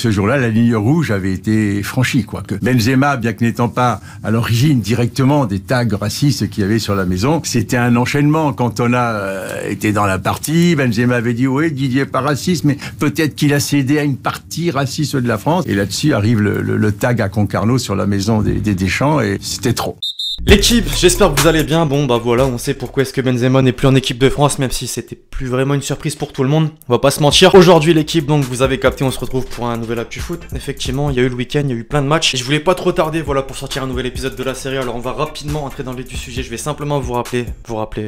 Ce jour-là, la ligne rouge avait été franchie, quoi. Que Benzema, bien que n'étant pas à l'origine directement des tags racistes qu'il y avait sur la maison, c'était un enchaînement. Quand on a été dans la partie, Benzema avait dit oui, Didier pas raciste, mais peut-être qu'il a cédé à une partie raciste de la France. Et là-dessus arrive le tag à Concarneau sur la maison des Deschamps et c'était trop. L'équipe, j'espère que vous allez bien. Bon bah voilà, on sait pourquoi est-ce que Benzema n'est plus en équipe de France, même si c'était plus vraiment une surprise pour tout le monde. On va pas se mentir. Aujourd'hui l'équipe, donc vous avez capté, on se retrouve pour un nouvel Actu Foot. Effectivement, il y a eu le week-end, il y a eu plein de matchs. Et je voulais pas trop tarder, voilà, pour sortir un nouvel épisode de la série. Alors on va rapidement entrer dans le vif du sujet. Je vais simplement vous rappeler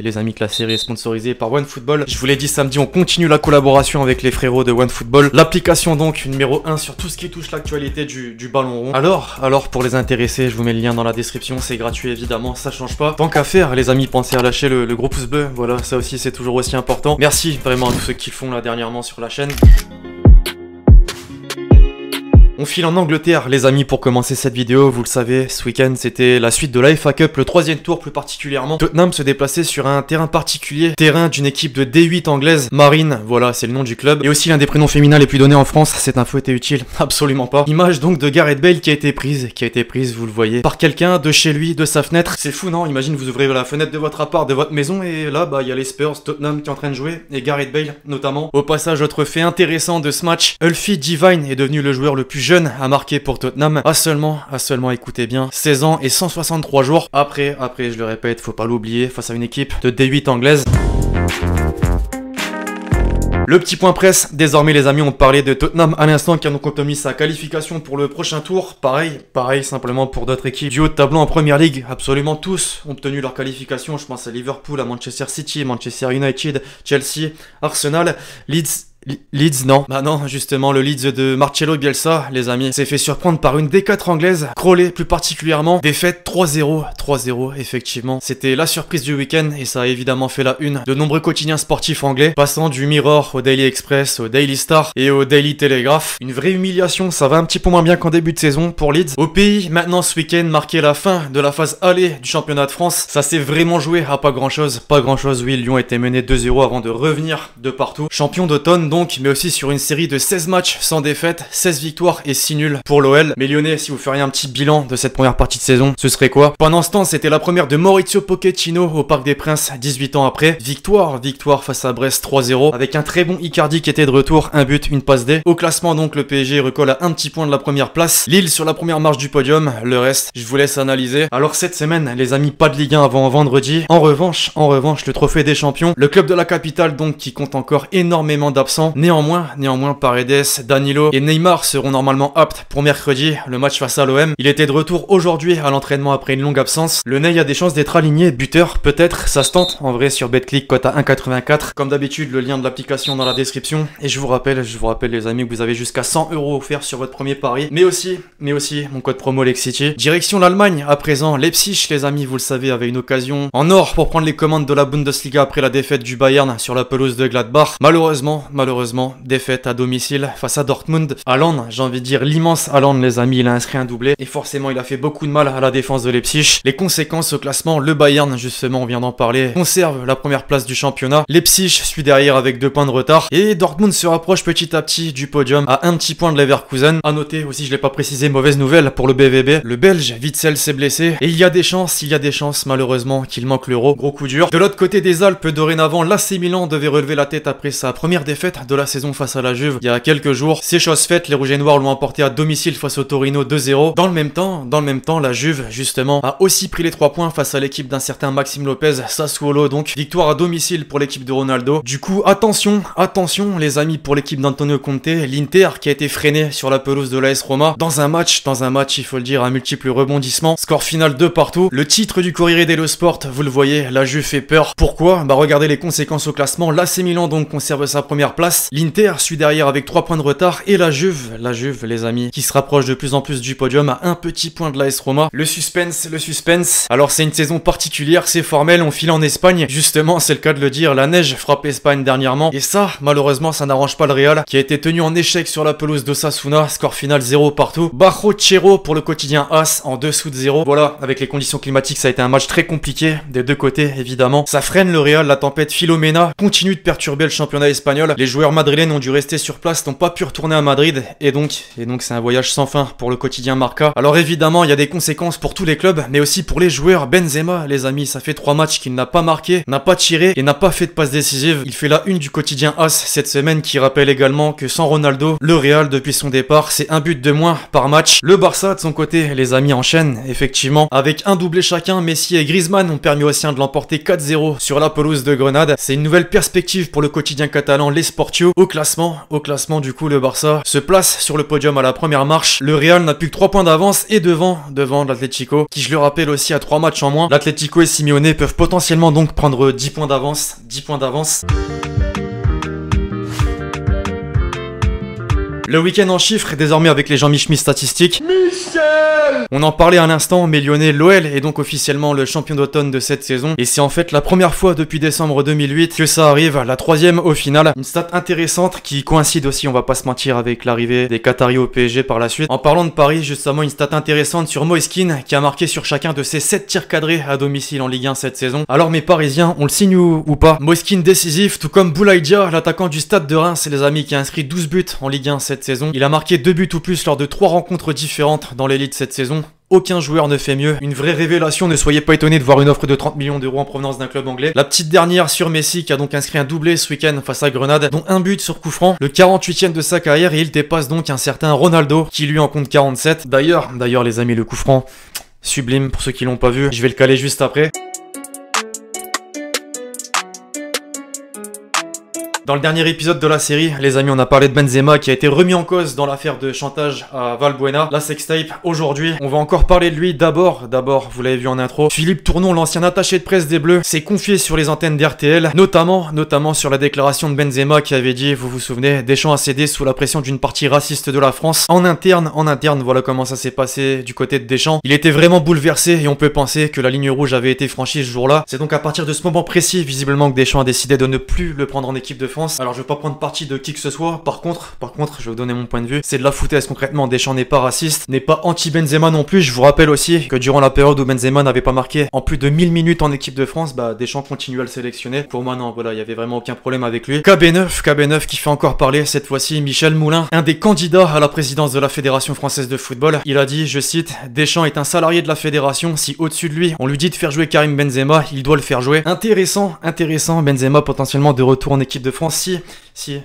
les amis, que la série est sponsorisée par OneFootball. Je vous l'ai dit samedi, on continue la collaboration avec les frérots de OneFootball. L'application donc numéro 1 sur tout ce qui touche l'actualité du ballon rond. Alors pour les intéressés, je vous mets le lien dans la description, c'est gratuit évidemment, ça change pas. Tant qu'à faire, les amis, pensez à lâcher le gros pouce bleu. Voilà, ça aussi c'est toujours aussi important. Merci vraiment à tous ceux qui le font là dernièrement sur la chaîne. On file en Angleterre, les amis, pour commencer cette vidéo. Vous le savez, ce week-end, c'était la suite de la FA Cup, le troisième tour plus particulièrement. Tottenham se déplaçait sur un terrain particulier, terrain d'une équipe de D8 anglaise, Marine, voilà, c'est le nom du club. Et aussi l'un des prénoms féminins les plus donnés en France. Cette info était utile? Absolument pas. Image donc de Gareth Bale qui a été prise, vous le voyez, par quelqu'un de chez lui, de sa fenêtre. C'est fou, non? Imagine, vous ouvrez la fenêtre de votre appart, de votre maison, et là, bah, il y a les Spurs, Tottenham qui est en train de jouer, et Gareth Bale, notamment. Au passage, autre fait intéressant de ce match, Ulfie Divine est devenu le joueur le plus jeune à marquer pour Tottenham, à seulement, écoutez bien, 16 ans et 163 jours. Après, je le répète, faut pas l'oublier, face à une équipe de D8 anglaise. Le petit point presse, désormais les amis, on parlait de Tottenham à l'instant qui a donc obtenu sa qualification pour le prochain tour. Pareil simplement pour d'autres équipes du haut de tableau en Première Ligue. Absolument tous ont obtenu leur qualification. Je pense à Liverpool, à Manchester City, Manchester United, Chelsea, Arsenal, Leeds, non. Bah non, justement, le Leeds de Marcelo Bielsa, les amis, s'est fait surprendre par une D4 anglaise, Crawley plus particulièrement. Défaite 3-0, effectivement. C'était la surprise du week-end et ça a évidemment fait la une de nombreux quotidiens sportifs anglais, passant du Mirror au Daily Express, au Daily Star et au Daily Telegraph. Une vraie humiliation, ça va un petit peu moins bien qu'en début de saison pour Leeds. Au pays, maintenant ce week-end marquait la fin de la phase aller du championnat de France. Ça s'est vraiment joué à pas grand-chose, oui, Lyon était mené 2-0 avant de revenir de partout. Champion d'automne donc, mais aussi sur une série de 16 matchs sans défaite, 16 victoires et 6 nuls pour l'OL. Mais Lyonnais, si vous feriez un petit bilan de cette première partie de saison, ce serait quoi? Pendant ce temps, c'était la première de Maurizio Pochettino au Parc des Princes, 18 ans après. Victoire face à Brest 3-0, avec un très bon Icardi qui était de retour, un but, une passe D. Au classement donc, le PSG recolle à un petit point de la première place. Lille sur la première marche du podium, le reste, je vous laisse analyser. Alors cette semaine, les amis, pas de Ligue 1 avant vendredi. En revanche, le trophée des champions, le club de la capitale donc qui compte encore énormément d'absents. Néanmoins, Paredes, Danilo et Neymar seront normalement aptes pour mercredi, le match face à l'OM. Il était de retour aujourd'hui à l'entraînement après une longue absence. Le Ney a des chances d'être aligné, buteur peut-être, ça se tente en vrai sur BetClick, cote à 1,84. Comme d'habitude, le lien de l'application dans la description. Et je vous rappelle les amis, que vous avez jusqu'à 100 € offerts sur votre premier pari. Mais aussi mon code promo LexCity. Direction l'Allemagne à présent, Leipzig les amis, vous le savez, avait une occasion en or pour prendre les commandes de la Bundesliga après la défaite du Bayern sur la pelouse de Gladbach. Malheureusement, défaite à domicile face à Dortmund. Haaland, j'ai envie de dire l'immense Haaland les amis, il a inscrit un doublé et forcément il a fait beaucoup de mal à la défense de Leipzig. Les conséquences au classement, le Bayern justement, on vient d'en parler, conserve la première place du championnat. Leipzig suit derrière avec 2 points de retard et Dortmund se rapproche petit à petit du podium à un petit point de Leverkusen. A noter aussi, je l'ai pas précisé, mauvaise nouvelle pour le BVB, le Belge Witsel s'est blessé et il y a des chances malheureusement qu'il manque l'Euro, gros coup dur. De l'autre côté des Alpes, dorénavant, l'AC Milan devait relever la tête après sa première défaite de la saison face à la Juve il y a quelques jours. C'est chose faite, les Rouges et Noirs l'ont emporté à domicile face au Torino 2-0. Dans le même temps, la Juve justement a aussi pris les 3 points face à l'équipe d'un certain Maxime Lopez, Sassuolo donc. Victoire à domicile pour l'équipe de Ronaldo. Du coup, attention les amis pour l'équipe d'Antonio Conte, l'Inter qui a été freiné sur la pelouse de l'AS Roma dans un match, il faut le dire, à multiples rebondissements. Score final 2 partout. Le titre du Corriere dello Sport, vous le voyez, la Juve fait peur. Pourquoi? Bah regardez les conséquences au classement. L'AC Milan donc conserve sa première place. L'Inter suit derrière avec 3 points de retard et la Juve les amis, qui se rapproche de plus en plus du podium à un petit point de l'AS Roma. Le suspense. Alors c'est une saison particulière, c'est formel, on file en Espagne. Justement, c'est le cas de le dire, la neige frappe Espagne dernièrement et ça, malheureusement, ça n'arrange pas le Real qui a été tenu en échec sur la pelouse d'Osasuna, score final 0 partout. Barrochero pour le quotidien AS en dessous de 0. Voilà, avec les conditions climatiques, ça a été un match très compliqué des deux côtés évidemment. Ça freine le Real, la tempête Filomena continue de perturber le championnat espagnol. Les joueurs madrilènes ont dû rester sur place, n'ont pas pu retourner à Madrid, et donc c'est un voyage sans fin pour le quotidien Marca. Alors évidemment, il y a des conséquences pour tous les clubs, mais aussi pour les joueurs. Benzema, les amis, ça fait 3 matchs qu'il n'a pas marqué, n'a pas tiré et n'a pas fait de passe décisive. Il fait la une du quotidien AS cette semaine, qui rappelle également que sans Ronaldo, le Real depuis son départ, c'est un but de moins par match. Le Barça de son côté, les amis, enchaîne effectivement avec un doublé chacun. Messi et Griezmann ont permis aux siens de l'emporter 4-0 sur la pelouse de Grenade. C'est une nouvelle perspective pour le quotidien catalan, les Sportios. Au classement du coup, le Barça se place sur le podium à la première marche. Le Real n'a plus que 3 points d'avance et devant l'Atlético, qui je le rappelle aussi a 3 matchs en moins. L'Atlético et Simeone peuvent potentiellement donc prendre 10 points d'avance. Le week-end en chiffres, désormais avec les Jean-Michel statistiques. On en parlait à l'instant, mais Lyonnais, l'OL est donc officiellement le champion d'automne de cette saison. Et c'est en fait la première fois depuis décembre 2008 que ça arrive, la 3e au final. Une stat intéressante qui coïncide aussi, on va pas se mentir, avec l'arrivée des Qataris au PSG par la suite. En parlant de Paris, justement, une stat intéressante sur Moiskin, qui a marqué sur chacun de ses 7 tirs cadrés à domicile en Ligue 1 cette saison. Alors mes Parisiens, on le signe ou pas? Moiskin décisif, tout comme Boulaïdia, l'attaquant du Stade de Reims, les amis, qui a inscrit 12 buts en Ligue 1 cette saison. Il a marqué 2 buts ou plus lors de 3 rencontres différentes dans l'élite cette saison. Aucun joueur ne fait mieux. Une vraie révélation, ne soyez pas étonnés de voir une offre de 30 millions d'euros en provenance d'un club anglais. La petite dernière sur Messi, qui a donc inscrit un doublé ce week-end face à Grenade, dont un but sur coup franc, le 48e de sa carrière, et il dépasse donc un certain Ronaldo, qui lui en compte 47. D'ailleurs les amis, le coup franc, sublime pour ceux qui l'ont pas vu, je vais le caler juste après. Dans le dernier épisode de la série, les amis, on a parlé de Benzema qui a été remis en cause dans l'affaire de chantage à Valbuena, la sextape. Aujourd'hui, on va encore parler de lui. D'abord, vous l'avez vu en intro, Philippe Tournon, l'ancien attaché de presse des Bleus, s'est confié sur les antennes d'RTL, notamment sur la déclaration de Benzema qui avait dit, vous vous souvenez, Deschamps a cédé sous la pression d'une partie raciste de la France. En interne, voilà comment ça s'est passé du côté de Deschamps. Il était vraiment bouleversé et on peut penser que la ligne rouge avait été franchie ce jour-là. C'est donc à partir de ce moment précis, visiblement, que Deschamps a décidé de ne plus le prendre en équipe de France. Alors je vais pas prendre parti de qui que ce soit, par contre, je vais vous donner mon point de vue, c'est de la foutaise concrètement. Deschamps n'est pas raciste, n'est pas anti-Benzema non plus. Je vous rappelle aussi que durant la période où Benzema n'avait pas marqué en plus de 1000 minutes en équipe de France, Deschamps continue à le sélectionner. Pour moi non, voilà, il y avait vraiment aucun problème avec lui. KB9 qui fait encore parler, cette fois-ci Michel Moulin, un des candidats à la présidence de la Fédération Française de Football. Il a dit, je cite, Deschamps est un salarié de la fédération, si au-dessus de lui on lui dit de faire jouer Karim Benzema, il doit le faire jouer. Intéressant, Benzema potentiellement de retour en équipe de France si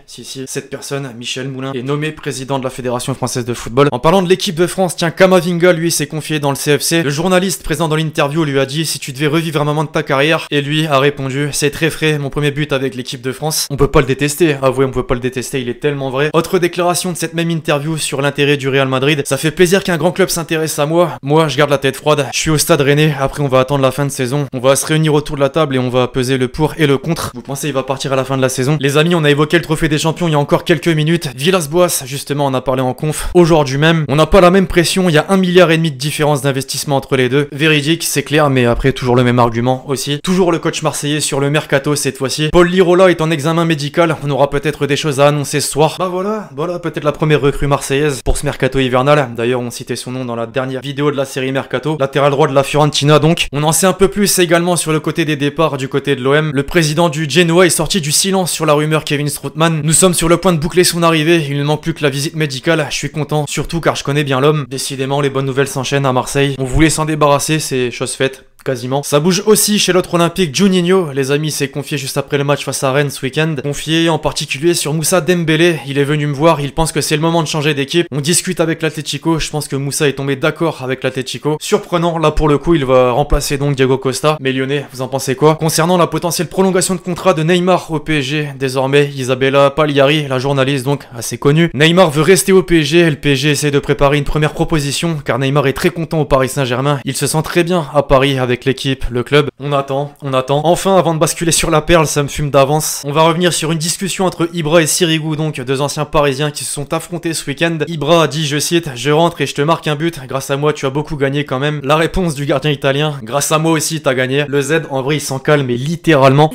cette personne, Michel Moulin, est nommé président de la Fédération Française de Football. En parlant de l'équipe de France, tiens, Kamavinga, lui, s'est confié dans le CFC. Le journaliste présent dans l'interview lui a dit, si tu devais revivre un moment de ta carrière, et lui a répondu, c'est très frais, mon premier but avec l'équipe de France. On peut pas le détester, avouez, on peut pas le détester, il est tellement vrai. Autre déclaration de cette même interview sur l'intérêt du Real Madrid, ça fait plaisir qu'un grand club s'intéresse à moi. Moi, je garde la tête froide, je suis au Stade Rennais, après on va attendre la fin de saison. On va se réunir autour de la table et on va peser le pour et le contre. Vous pensez il va partir à la fin de la saison? Les amis, on a évoqué le trophée des champions il y a encore quelques minutes. Villas-Boas, justement, on a parlé en conf aujourd'hui même. On n'a pas la même pression, il y a 1,5 milliard de différence d'investissement entre les deux. Véridique, c'est clair, mais après toujours le même argument aussi. Toujours le coach marseillais sur le mercato cette fois-ci. Paul Lirola est en examen médical, on aura peut-être des choses à annoncer ce soir. Voilà peut-être la première recrue marseillaise pour ce mercato hivernal. D'ailleurs, on citait son nom dans la dernière vidéo de la série Mercato. Latéral droit de la Fiorentina donc. On en sait un peu plus également sur le côté des départs du côté de l'OM. Le président du Genoa est sorti du silence sur la rumeur Kevin Strootman. Nous sommes sur le point de boucler son arrivée, il ne manque plus que la visite médicale. Je suis content, surtout car je connais bien l'homme. Décidément, les bonnes nouvelles s'enchaînent à Marseille. On voulait s'en débarrasser, c'est chose faite. Quasiment. Ça bouge aussi chez l'autre olympique, Juninho. Les amis, s'est confié juste après le match face à Rennes ce week-end. Confié en particulier sur Moussa Dembélé. Il est venu me voir, il pense que c'est le moment de changer d'équipe. On discute avec l'Atlético, je pense que Moussa est tombé d'accord avec l'Atlético. Surprenant, là pour le coup, il va remplacer donc Diego Costa. Mais Lyonnais, vous en pensez quoi? Concernant la potentielle prolongation de contrat de Neymar au PSG, désormais, Isabella Pagliari, la journaliste donc assez connue. Neymar veut rester au PSG, le PSG essaie de préparer une première proposition, car Neymar est très content au Paris Saint-Germain. Il se sent très bien à Paris avec l'équipe, le club. On attend. Enfin, avant de basculer sur la perle, ça me fume d'avance. On va revenir sur une discussion entre Ibra et Sirigu, donc deux anciens parisiens qui se sont affrontés ce week-end. Ibra a dit, je cite, je rentre et je te marque un but. Grâce à moi, tu as beaucoup gagné quand même. La réponse du gardien italien, grâce à moi aussi, t'as gagné. Le Z, en vrai, il s'en cale, mais littéralement.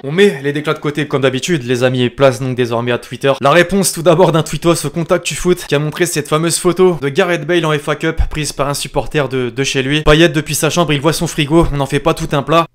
On met les déclats de côté comme d'habitude, les amis, et place donc désormais à Twitter. La réponse tout d'abord d'un tweetos au Contact du Foot qui a montré cette fameuse photo de Gareth Bale en FA Cup prise par un supporter de chez lui. Payet depuis sa chambre, il voit son frigo, on n'en fait pas tout un plat.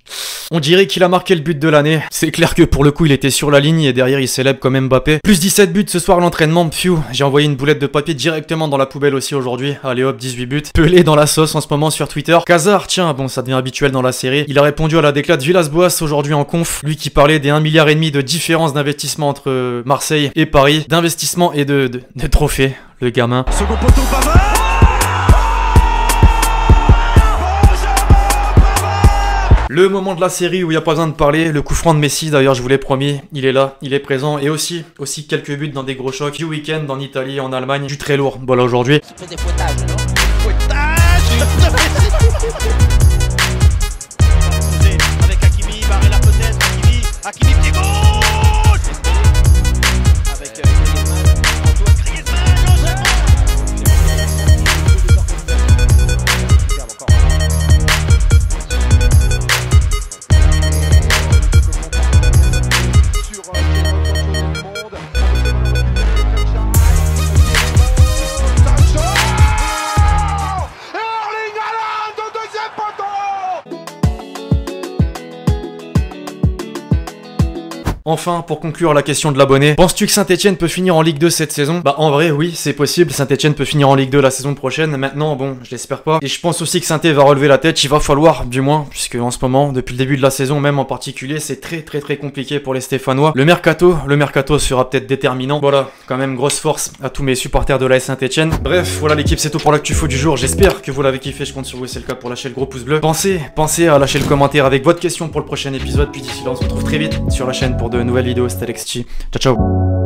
On dirait qu'il a marqué le but de l'année. C'est clair que pour le coup il était sur la ligne et derrière il célèbre comme Mbappé. Plus 17 buts ce soir à l'entraînement, pfiou. J'ai envoyé une boulette de papier directement dans la poubelle aussi aujourd'hui. Allez hop, 18 buts. Pelé dans la sauce en ce moment sur Twitter. Cazard, tiens, bon ça devient habituel dans la série. Il a répondu à la déclat de Villas-Boas aujourd'hui en conf. Lui qui parlait des 1,5 milliard de différence d'investissement entre Marseille et Paris. D'investissement et de trophées, le gamin. Second poteau, Pavard. Le moment de la série où il n'y a pas besoin de parler, le coup franc de Messi, d'ailleurs je vous l'ai promis, il est là, il est présent, et aussi quelques buts dans des gros chocs du week-end en Italie, en Allemagne, du très lourd, voilà aujourd'hui. Faisait fouettage, non? Fouettage. Avec Hakimi, Barrella peut-être, Hakimi pied gauche. Avec Antoine Griezmann, l'enchaînement. Enfin, pour conclure la question de l'abonné, penses-tu que Saint-Etienne peut finir en Ligue 2 cette saison? Bah en vrai oui, c'est possible, Saint-Etienne peut finir en Ligue 2 la saison prochaine, maintenant bon, je l'espère pas. Et je pense aussi que Saint-Etienne va relever la tête, il va falloir du moins, puisque en ce moment, depuis le début de la saison même en particulier, c'est très compliqué pour les Stéphanois. Le mercato sera peut-être déterminant. Voilà, quand même grosse force à tous mes supporters de l'AS Saint-Etienne. Bref, voilà l'équipe, c'est tout pour l'actu foot du jour, j'espère que vous l'avez kiffé, je compte sur vous, c'est le cas pour lâcher le gros pouce bleu. Pensez à lâcher le commentaire avec votre question pour le prochain épisode, puis d'ici là on se retrouve très vite sur la chaîne pour de nouvelles vidéos, c'était Alexis. Ciao ciao.